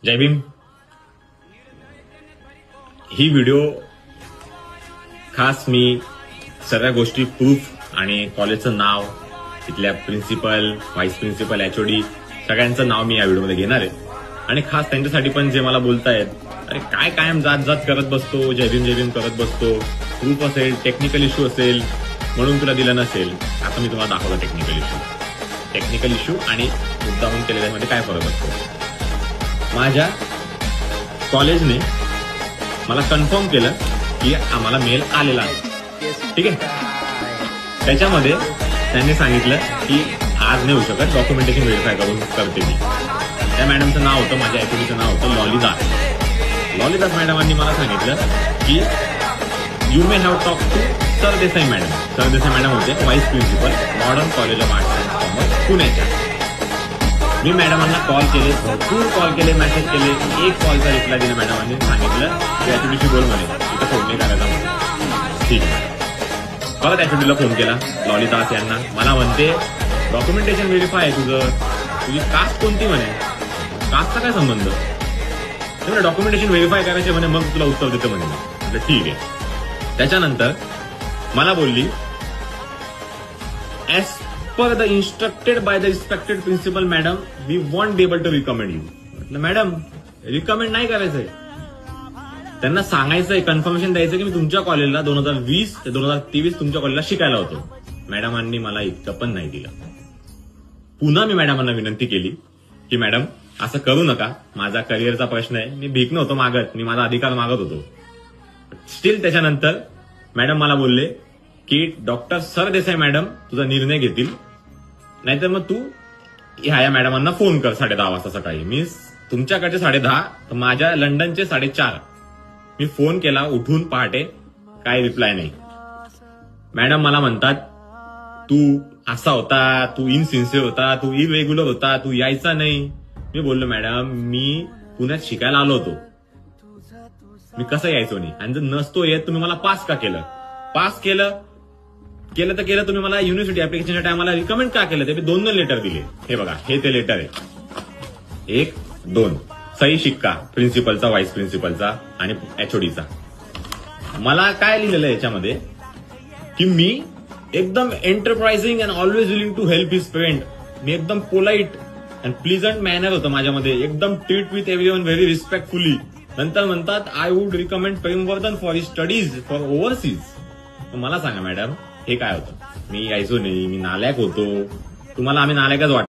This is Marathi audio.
जय भीम. ही व्हिडिओ खास मी सगळ्या गोष्टी प्रूफ आणि कॉलेजचं नाव, तिथल्या प्रिन्सिपल, व्हाईस प्रिन्सिपल, एचओडी सगळ्यांचं नाव मी या व्हिडिओमध्ये घेणार आहे. आणि खास त्यांच्यासाठी पण जे मला बोलतायत, अरे काय कायम जात करत बसतो, जय भीम करत बसतो, प्रूफ असेल, टेक्निकल इश्यू असेल म्हणून तुला दिलं नसेल. आता मी तुम्हाला दाखवलं टेक्निकल इश्यू आणि मुद्दामून केलेल्यामध्ये काय फरक असतो. माझ्या कॉलेजने मला कन्फर्म केलं की आम्हाला मेल आलेला आहे, ठीक आहे. त्याच्यामध्ये त्यांनी सांगितलं की आज नाही होऊ शकत, डॉक्युमेंटेशन व्हेरीफाय करून करते मी. त्या मॅडमचं नाव होतं, माझ्या ऍक्च्युलीचं नाव होतं लॉलीदास मॅडमांनी मला सांगितलं की you may have talk to Sardesai madam होते vice principal, modern college of arts and commerce पुण्याच्या. मी मॅडमांना कॉल केले, भरपूर कॉल केले, मेसेज केले. एक कॉलचा रिप्लाय दिला मॅडमांनी, सांगितलं की ऍक्च्युलीशी बोल म्हणे, इथं फोन नाही करायचा म्हणे. ठीक आहे. परत ऍक्च्युलीला फोन केला लॉलीदास यांना. मला म्हणते डॉक्युमेंटेशन व्हेरीफाय आहे तुझी कास्ट कोणती म्हणे, कास्टचा काय संबंध, डॉक्युमेंटेशन व्हेरीफाय करायचे म्हणे, मग तुला उत्तर देतं म्हणे. म्हटलं ठीक आहे. त्याच्यानंतर मला बोलली as per the instructed by the respected principal madam we won't be able to recommend you. म्हटलं मॅडम रिकमेंड नाही करायचंय, त्यांना सांगायचंय, कन्फर्मेशन द्यायचं की मी तुमच्या कॉलेजला 2020 ते 2023 तुमच्या कॉलेजला शिकायला होतो. मॅडमांनी मला इतकं पण नाही दिलं. पुन्हा मी मॅडमांना विनंती केली की मॅडम असं करू नका, माझा करिअरचा प्रश्न आहे, मी भीक नव्हतो मागत, मी माझा अधिकार मागत होतो. स्टील त्याच्यानंतर मॅडम मला बोलले की डॉक्टर सरदेसाई मॅडम तुझा निर्णय घेतील, नाहीतर मग तू ह्या मॅडमांना फोन कर 10:30 वाजता सकाळी. मी तुमच्याकडचे 10:30 तर माझ्या लंडनचे 4:30 मी फोन केला उठून पहाटे, काय रिप्लाय नाही. मॅडम मला म्हणतात तू असा होता, तू इनसिन्सिअर होता, तू इरेग्युलर होता, तू यायचा नाही. मी बोललो मॅडम मी पुण्यात शिकायला आलो होतो, मी कसं यायचो नाही, आणि जर नसतो येत तुम्ही मला पास का केलं, पास केलं तर तुम्ही मला युनिव्हर्सिटी ऍप्लिकेशनच्या टायमाला रिकमेंड का केलं. ते मी 2 लेटर दिले. हे बघा, हे ते लेटर आहे, 1, 2 सही शिक्का प्रिन्सिपलचा, व्हाईस प्रिन्सिपलचा आणि एचओडीचा. मला काय लिहिलेलं आहे याच्यामध्ये की मी एकदम enterprising and always willing to help his friend. मी एकदम पोलाइट अँड प्लीजंट मॅनर होतं माझ्यामध्ये, एकदम treat with everyone very respectfully. नंतर म्हणतात I would recommend Premvardhan for his studies for overseas. मला सांगा मॅडम हे काय होतं, मी यायचो नाही, मी नालायक होतो, तुम्हाला आम्ही नालायकच वाटतो.